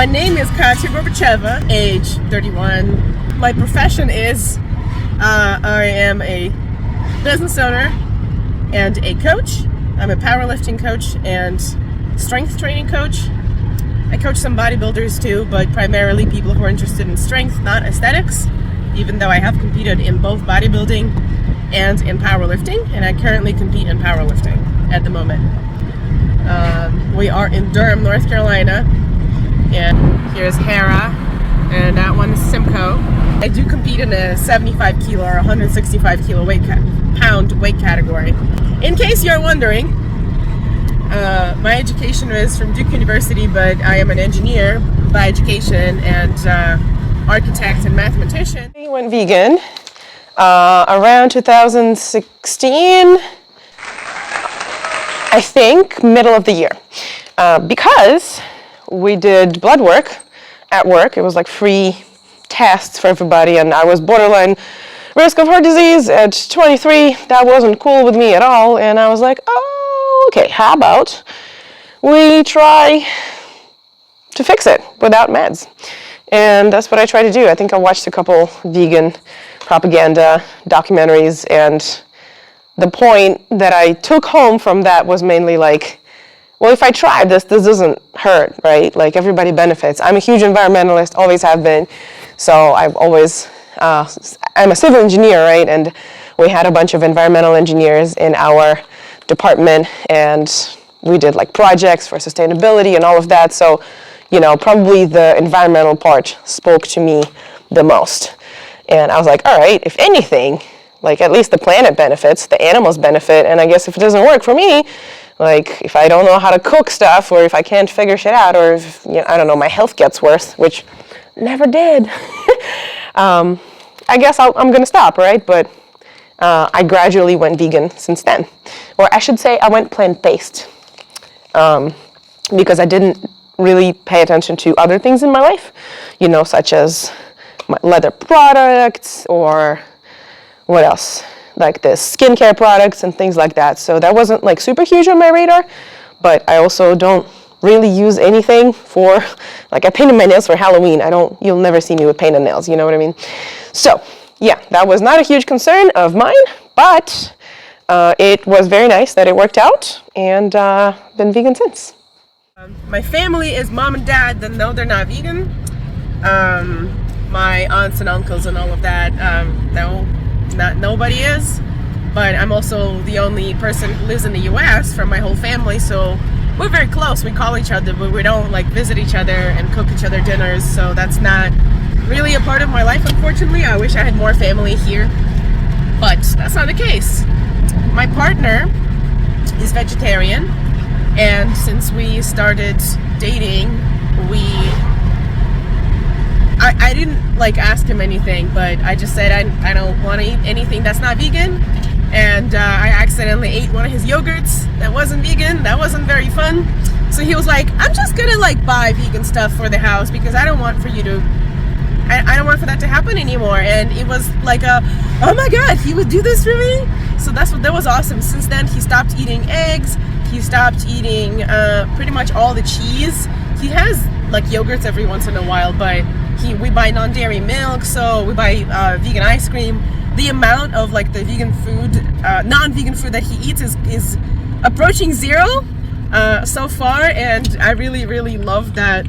My name is Katya Gorbacheva, age 31. My profession is I am a business owner and a coach. I'm a powerlifting coach and strength training coach. I coach some bodybuilders too, but primarily people who are interested in strength, not aesthetics, even though I have competed in both bodybuilding and in powerlifting, and I currently compete in powerlifting at the moment. We are in Durham, North Carolina, and here's Hera, and that one is Simcoe. I do compete in a 75 kilo or 165 kilo pound weight category. In case you're wondering, my education is from Duke University, but I am an engineer by education and architect and mathematician. I went vegan around 2016, I think, middle of the year, because we did blood work at work. It was like free tests for everybody, and I was borderline risk of heart disease at 23. That wasn't cool with me at all, and I was like, oh, okay, how about we try to fix it without meds? And that's what I try to do. I think I watched a couple vegan propaganda documentaries, and the point that I took home from that was mainly like, well, if I try this doesn't hurt, right? Like, everybody benefits. I'm a huge environmentalist, always have been. So I've always, I'm a civil engineer, right? And we had a bunch of environmental engineers in our department, and we did like projects for sustainability and all of that. So, you know, probably the environmental part spoke to me the most. And I was like, all right, if anything, like, at least the planet benefits, the animals benefit, and I guess if it doesn't work for me, like, if I don't know how to cook stuff, or if I can't figure shit out, or if, you know, I don't know, my health gets worse, which never did, I guess I'm gonna stop, right? But I gradually went vegan since then. Or I should say I went plant-based, because I didn't really pay attention to other things in my life, you know, such as my leather products, or what else? Like the skincare products and things like that. So that wasn't like super huge on my radar, but I also don't really use anything for, like, I painted my nails for Halloween. You'll never see me with painted nails, you know what I mean? So yeah, that was not a huge concern of mine, but it was very nice that it worked out, and been vegan since. My family is mom and dad, then no, they're not vegan. My aunts and uncles and all of that, no. Nobody is, but I'm also the only person who lives in the US from my whole family, so we're very close. We call each other, but we don't like visit each other and cook each other dinners, so that's not really a part of my life, unfortunately. I wish I had more family here, but that's not the case. My partner is vegetarian, and since we started dating, I didn't like ask him anything, but I just said I don't want to eat anything that's not vegan, and I accidentally ate one of his yogurts that wasn't vegan. That wasn't very fun. So he was like, I'm just gonna like buy vegan stuff for the house because I don't want for I don't want for that to happen anymore. And it was like oh my god, he would do this for me. So that was awesome. Since then he stopped eating eggs, he stopped eating pretty much all the cheese. He has like yogurts every once in a while, but we buy non-dairy milk, so we buy vegan ice cream. The amount of like the vegan food, non-vegan food that he eats is approaching zero so far, and I really, really love that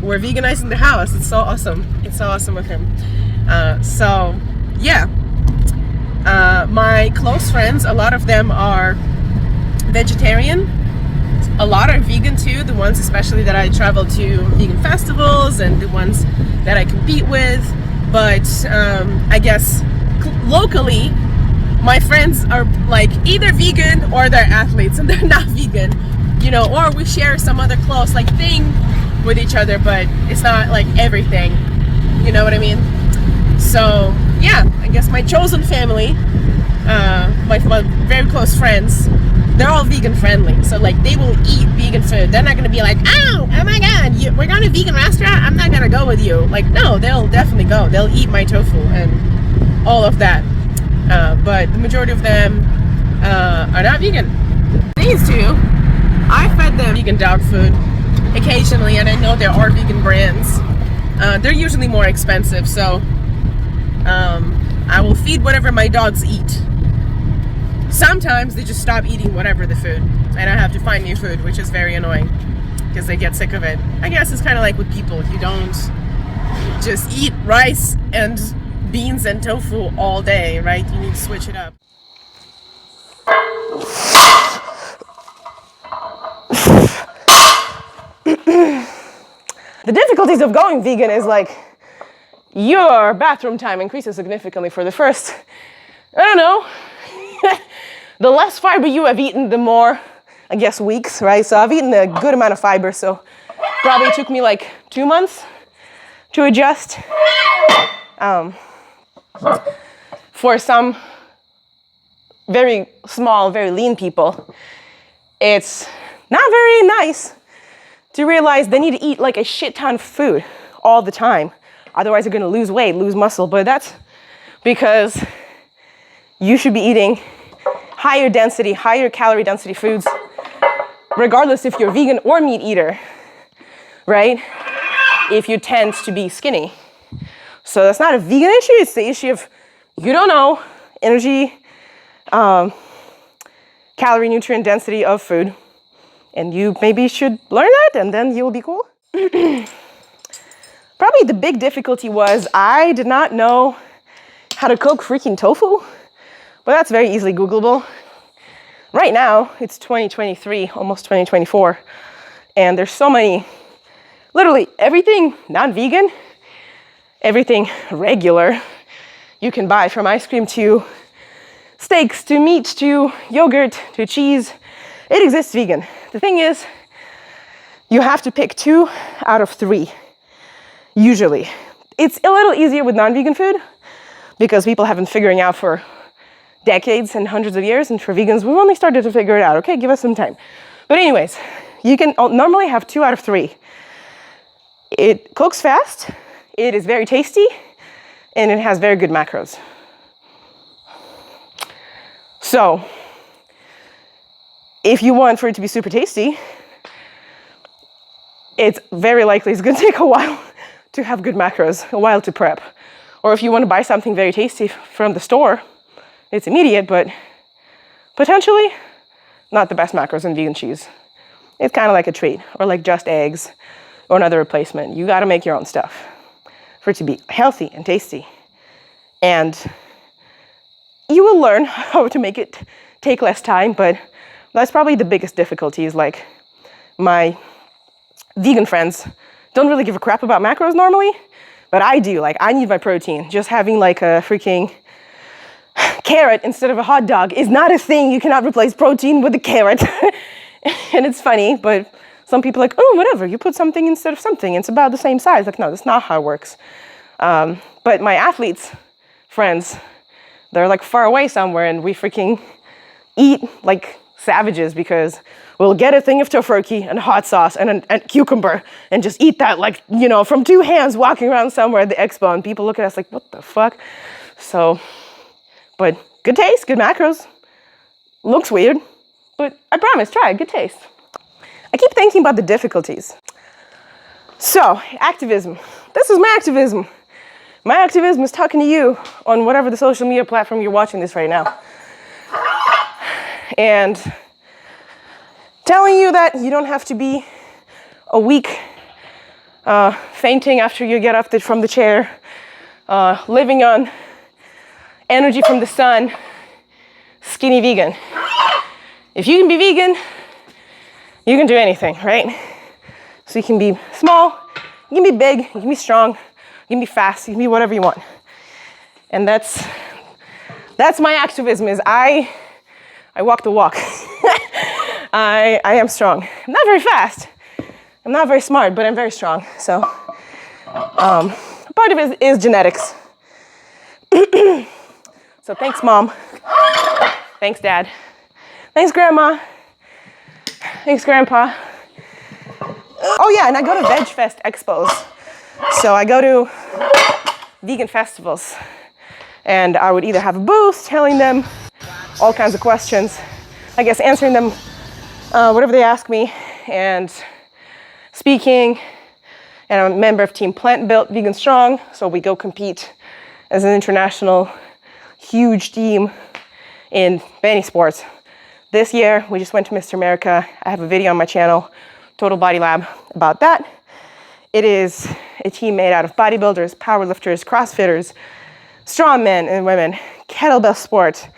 we're veganizing the house. It's so awesome. It's so awesome with him. So yeah, my close friends, a lot of them are vegetarian. A lot are vegan too, the ones especially that I travel to vegan festivals and the ones that I compete with. But I guess locally, my friends are like either vegan or they're athletes and they're not vegan, you know, or we share some other close like thing with each other, but it's not like everything, you know what I mean? So yeah, I guess my chosen family, my very close friends, they're all vegan friendly, so like they will eat vegan food. They're not gonna be like, oh my god, we're going to a vegan restaurant, I'm not gonna go with you. Like, no, they'll definitely go. They'll eat my tofu and all of that, but the majority of them are not vegan. These two, I fed them vegan dog food occasionally, and I know there are vegan brands. They're usually more expensive, so I will feed whatever my dogs eat. Sometimes they just stop eating whatever the food, and I have to find new food, which is very annoying because they get sick of it. I guess it's kind of like with people. You don't just eat rice and beans and tofu all day, right? You need to switch it up. The difficulties of going vegan is like your bathroom time increases significantly for the first, I don't know, the less fiber you have eaten, the more, I guess, weeks, right? So I've eaten a good amount of fiber, so probably took me like 2 months to adjust. For some very small, very lean people, it's not very nice to realize they need to eat like a shit ton of food all the time. Otherwise they're gonna lose weight, lose muscle, but that's because you should be eating higher density, higher calorie density foods, regardless if you're vegan or meat eater, right? If you tend to be skinny. So that's not a vegan issue, it's the issue of you don't know energy, calorie, nutrient density of food. And you maybe should learn that, and then you will be cool. Probably the big difficulty was I did not know how to cook freaking tofu, but that's very easily Googleable. Right now, it's 2023, almost 2024, and there's so many, literally everything non-vegan, everything regular you can buy, from ice cream to steaks to meat to yogurt to cheese. It exists vegan. The thing is, you have to pick 2 out of 3, usually. It's a little easier with non-vegan food because people have been figuring out for decades and hundreds of years, and for vegans, we've only started to figure it out. Okay, give us some time. But anyways, you can normally have 2 out of 3. It cooks fast, it is very tasty, and it has very good macros. So, if you want for it to be super tasty, it's very likely it's gonna take a while to have good macros, a while to prep. Or if you want to buy something very tasty from the store, it's immediate, but potentially not the best macros in vegan cheese. It's kind of like a treat, or like just eggs, or another replacement. You gotta make your own stuff for it to be healthy and tasty. And you will learn how to make it take less time, but that's probably the biggest difficulty, is like my vegan friends don't really give a crap about macros normally, but I do. Like, I need my protein. Just having like a freaking carrot instead of a hot dog is not a thing. You cannot replace protein with a carrot. And it's funny, but some people are like, oh, whatever, you put something instead of something. It's about the same size. Like, no, that's not how it works. But my athletes friends, they're like far away somewhere, and we freaking eat like savages because we'll get a thing of tofurkey and hot sauce and a cucumber and just eat that, like, you know, from 2 hands walking around somewhere at the expo, and people look at us like, what the fuck? So, but good taste, good macros. Looks weird, but I promise, try it, good taste. I keep thinking about the difficulties. So, activism. This is my activism. My activism is talking to you on whatever the social media platform you're watching this right now. And telling you that you don't have to be a week fainting after you get up from the chair, living on energy from the sun, skinny vegan. If you can be vegan, you can do anything, right? So you can be small, you can be big, you can be strong, you can be fast, you can be whatever you want. And that's my activism, is I walk the walk. I am strong. I'm not very fast. I'm not very smart, but I'm very strong. So part of it is genetics. So thanks, Mom. Thanks, Dad. Thanks, Grandma. Thanks, Grandpa. Oh yeah, and I go to Veg Fest expos. So I go to vegan festivals, and I would either have a booth telling them all kinds of questions, I guess answering them whatever they ask me, and speaking, and I'm a member of Team Plant Built Vegan Strong, so we go compete as an international huge team in many sports. This year, we just went to Mr. America. I have a video on my channel, Total Body Lab, about that. It is a team made out of bodybuilders, powerlifters, crossfitters, strong men and women, kettlebell sport,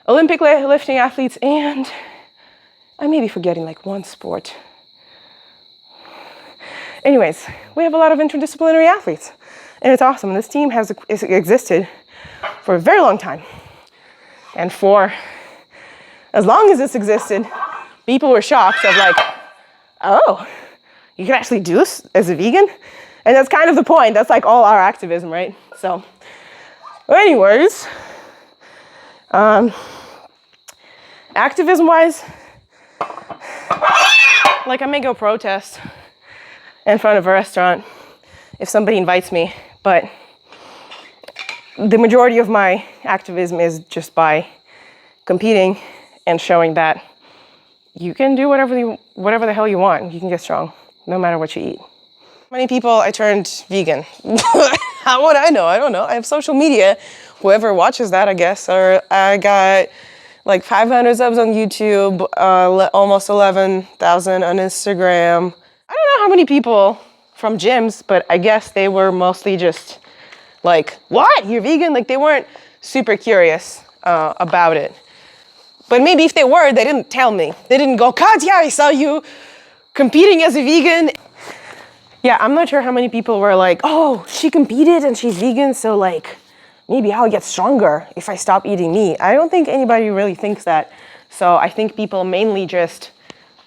Olympic lifting athletes, and I may be forgetting like one sport. Anyways, we have a lot of interdisciplinary athletes, and it's awesome. This team has existed for a very long time. And for as long as this existed, people were shocked of like, oh, you can actually do this as a vegan? And that's kind of the point. That's like all our activism, right? So, anyways, activism-wise, like I may go protest in front of a restaurant if somebody invites me, but the majority of my activism is just by competing and showing that you can do whatever the hell you want. You can get strong, no matter what you eat. How many people I turned vegan? How would I know? I don't know. I have social media. Whoever watches that, I guess. Or I got like 500 subs on YouTube, almost 11,000 on Instagram. I don't know how many people from gyms, but I guess they were mostly just like, what? You're vegan? Like they weren't super curious about it. But maybe if they were, they didn't tell me. They didn't go, Katya, I saw you competing as a vegan. Yeah, I'm not sure how many people were like, oh, she competed and she's vegan, so like, maybe I'll get stronger if I stop eating meat. I don't think anybody really thinks that. So I think people mainly just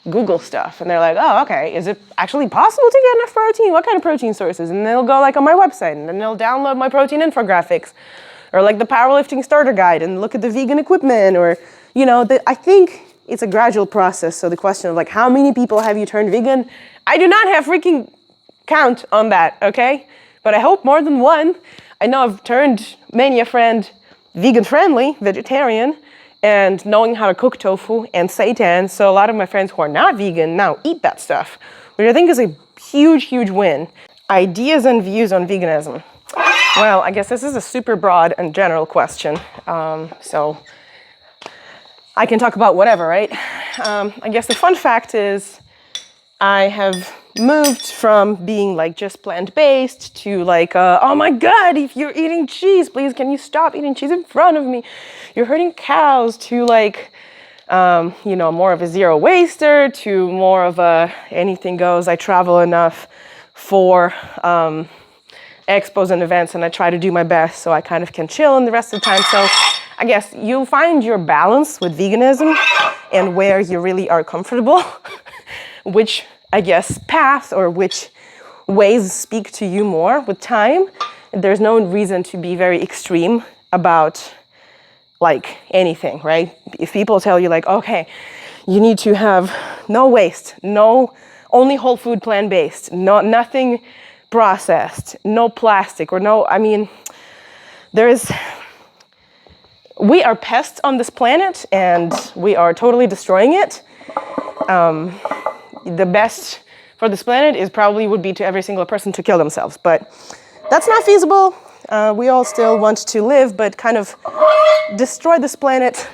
Google stuff and they're like, oh, okay, is it actually possible to get enough protein? What kind of protein sources? And they'll go like on my website and then they'll download my protein infographics or like the powerlifting starter guide and look at the vegan equipment or, you know, I think it's a gradual process. So the question of like, how many people have you turned vegan? I do not have freaking count on that, okay? But I hope more than one. I know I've turned many a friend vegan friendly, vegetarian, and knowing how to cook tofu and seitan. So a lot of my friends who are not vegan now eat that stuff, which I think is a huge, huge win. Ideas and views on veganism. Well, I guess this is a super broad and general question. So I can talk about whatever, right? I guess the fun fact is I have moved from being like just plant-based to like, oh my God, if you're eating cheese, please can you stop eating cheese in front of me? You're hurting cows, to like, you know, more of a zero waster, to more of a anything goes. I travel enough for expos and events and I try to do my best so I kind of can chill in the rest of the time. So I guess you'll find your balance with veganism and where you really are comfortable, which I guess paths or which ways speak to you more with time. There's no reason to be very extreme about like anything, right? If people tell you like, okay, you need to have no waste, no, only whole food plant-based, nothing processed, no plastic or no, I mean, we are pests on this planet and we are totally destroying it. The best for this planet is probably would be to every single person to kill themselves, but that's not feasible. We all still want to live, but kind of destroy this planet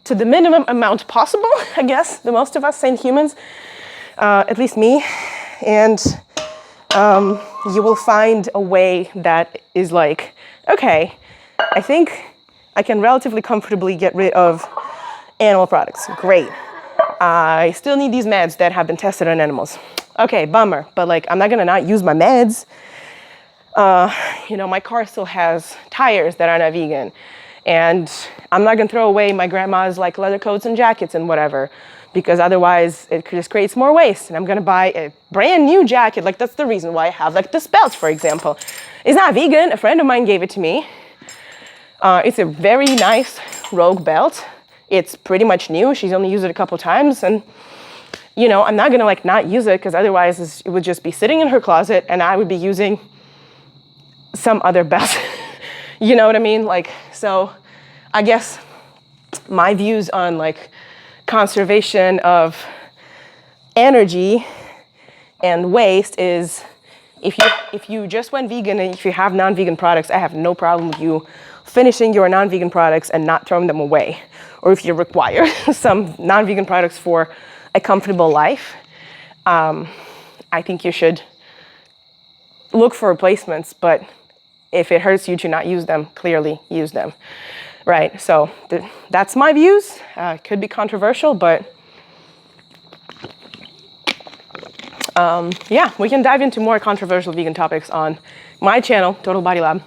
to the minimum amount possible, I guess, the most of us sane humans, at least me, and you will find a way that is like, okay, I think I can relatively comfortably get rid of animal products. Great. I still need these meds that have been tested on animals. Okay, bummer, but like I'm not gonna not use my meds. You know, my car still has tires that are not vegan, and I'm not gonna throw away my grandma's like leather coats and jackets and whatever, because otherwise it just creates more waste. And I'm gonna buy a brand new jacket. Like that's the reason why I have like this belt, for example. It's not vegan. A friend of mine gave it to me. It's a very nice Rogue belt. It's pretty much new. She's only used it a couple times, and you know, I'm not gonna like not use it because otherwise it would just be sitting in her closet and I would be using some other belt. You know what I mean? Like, so I guess my views on like conservation of energy And waste is, if you just went vegan and if you have non-vegan products, I have no problem with you finishing your non-vegan products and not throwing them away. Or if you require some non-vegan products for a comfortable life, I think you should look for replacements, but if it hurts you to not use them, clearly use them, right? So that's my views. Could be controversial, but yeah, we can dive into more controversial vegan topics on my channel, Total Body Lab,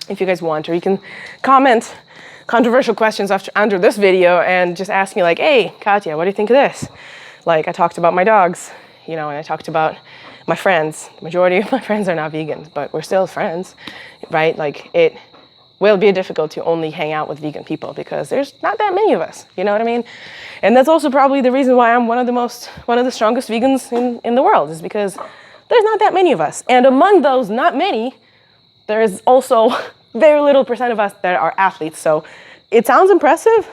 if you guys want, or you can comment controversial questions under this video and just ask me like, hey, Katya, what do you think of this? Like I talked about my dogs, you know, and I talked about my friends. The majority of my friends are not vegans, but we're still friends, right? Like it will be difficult to only hang out with vegan people because there's not that many of us, you know what I mean? And that's also probably the reason why I'm one of the strongest vegans in the world, is because there's not that many of us. And among those not many, there is also very little percent of us that are athletes. So it sounds impressive.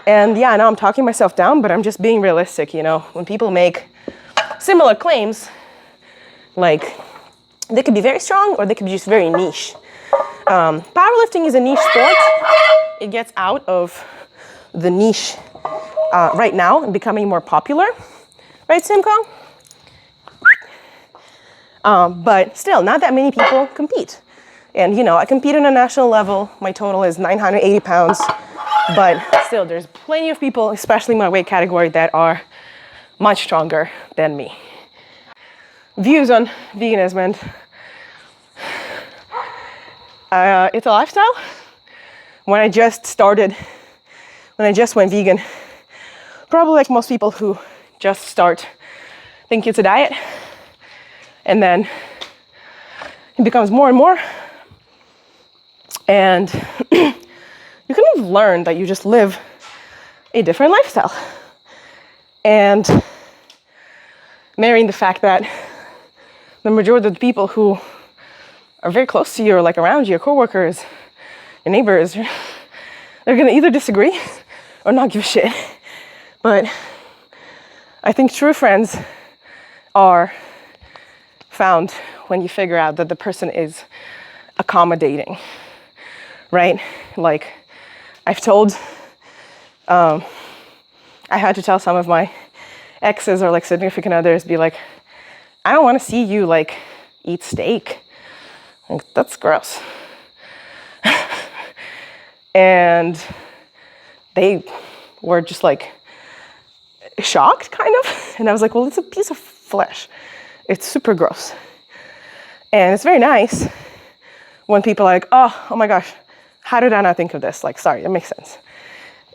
And yeah, I know I'm talking myself down, but I'm just being realistic, you know? When people make similar claims, like they could be very strong or they could be just very niche. Powerlifting is a niche sport. It gets out of the niche right now and becoming more popular, right, Simco? But still, not that many people compete. And you know, I compete on a national level. My total is 980 pounds, but still, there's plenty of people, especially my weight category, that are much stronger than me. Views on veganism and it's a lifestyle. When I just went vegan, probably like most people who just start, think it's a diet, and then it becomes more and more. And you kind of learn that you just live a different lifestyle. And marrying the fact that the majority of the people who are very close to you or like around you, your coworkers, your neighbors, they're gonna either disagree or not give a shit. But I think true friends are found when you figure out that the person is accommodating, right? Like I've told, I had to tell some of my exes or like significant others, be like, I don't want to see you like eat steak. Like, that's gross. And they were just like shocked, kind of. And I was like, well, it's a piece of flesh. It's super gross. And it's very nice when people are like, oh my gosh, how did I not think of this? Like, sorry, that makes sense.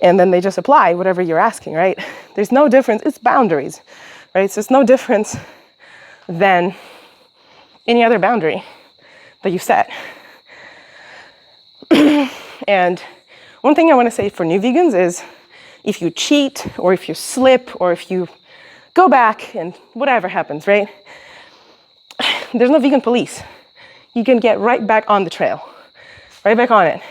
And then they just apply whatever you're asking, right? There's no difference. It's boundaries, right? So it's no difference than any other boundary that you set. And one thing I want to say for new vegans is if you cheat or if you slip or if you go back and whatever happens, right? There's no vegan police. You can get right back on the trail, right back on it.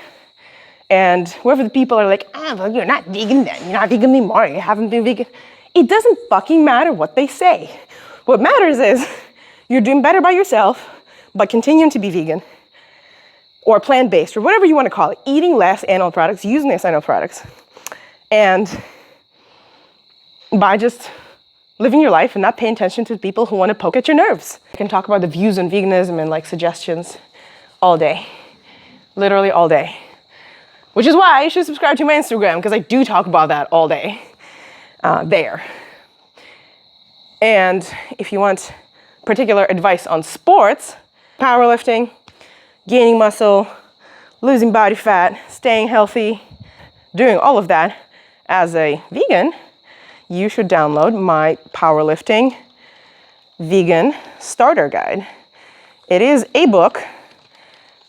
And whoever the people are like, well, you're not vegan then. You're not vegan anymore. You haven't been vegan. It doesn't fucking matter what they say. What matters is you're doing better by yourself by continuing to be vegan or plant-based or whatever you want to call it, eating less animal products, using less animal products, and by just living your life and not paying attention to people who want to poke at your nerves. I can talk about the views on veganism and like suggestions all day, literally all day, which is why you should subscribe to my Instagram, because I do talk about that all day there. And if you want particular advice on sports, powerlifting, gaining muscle, losing body fat, staying healthy, doing all of that as a vegan, you should download my powerlifting vegan starter guide. It is a book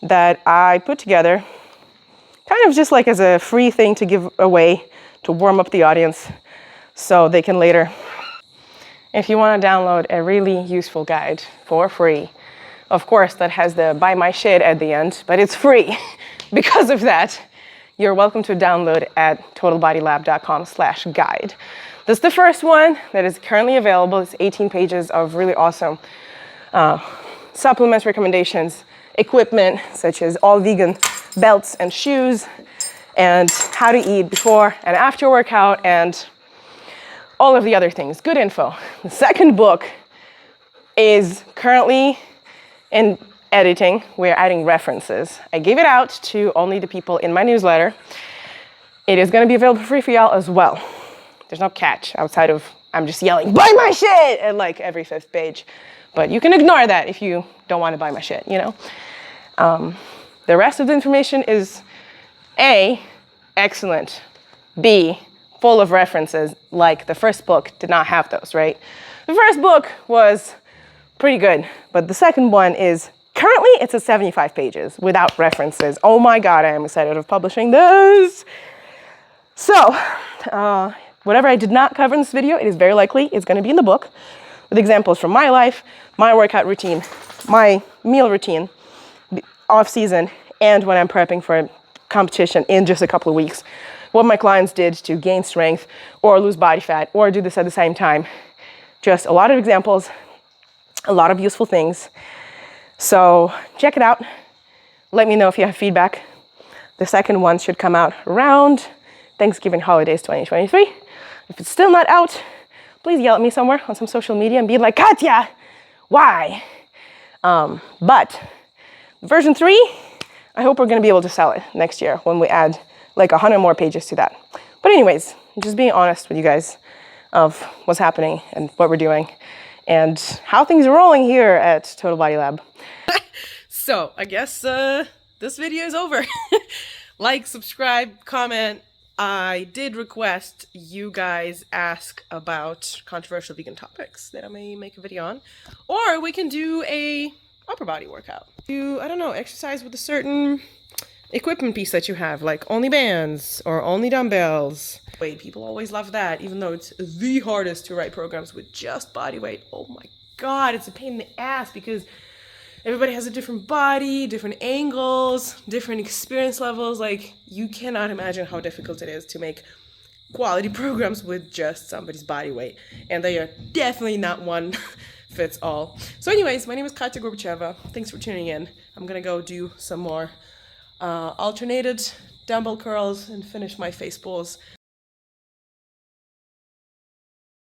that I put together kind of just like as a free thing to give away to warm up the audience so they can later. If you want to download a really useful guide for free, of course, that has the buy my shit at the end, but it's free. Because of that, you're welcome to download at totalbodylab.com/guide. This is the first one that is currently available. It's 18 pages of really awesome supplements, recommendations, equipment, such as all vegan belts and shoes, and how to eat before and after workout, and all of the other things. Good info. The second book is currently in editing. We're adding references. I gave it out to only the people in my newsletter. It is going to be available for free for y'all as well. There's no catch outside of I'm just yelling, buy my shit, at like every 5th page. But you can ignore that if you don't want to buy my shit, you know? The rest of the information is A, excellent, B, full of references, like the first book did not have those, right? The first book was pretty good, but the second one is, currently it's at 75 pages without references. Oh my God, I am excited of publishing this. So, whatever I did not cover in this video, it is very likely it's gonna be in the book with examples from my life, my workout routine, my meal routine, off season, and when I'm prepping for a competition in just a couple of weeks, what my clients did to gain strength or lose body fat or do this at the same time. Just a lot of examples, a lot of useful things. So check it out. Let me know if you have feedback. The second one should come out around Thanksgiving holidays 2023. If it's still not out, please yell at me somewhere on some social media and be like, Katya, why? But version 3, I hope we're gonna be able to sell it next year when we add like 100 more pages to that. But anyways, just being honest with you guys of what's happening and what we're doing and how things are rolling here at Total Body Lab. So I guess this video is over. Like, subscribe, comment. I did request you guys ask about controversial vegan topics that I may make a video on, or we can do a upper body workout. Do, I don't know, exercise with a certain equipment piece that you have, like only bands or only dumbbells. Wait, people always love that, even though it's the hardest to write programs with just body weight. Oh my God, it's a pain in the ass because everybody has a different body, different angles, different experience levels. Like, you cannot imagine how difficult it is to make quality programs with just somebody's body weight. And they are definitely not one fits all. So anyways, my name is Katya Gorbacheva. Thanks for tuning in. I'm gonna go do some more alternated dumbbell curls and finish my face pulls.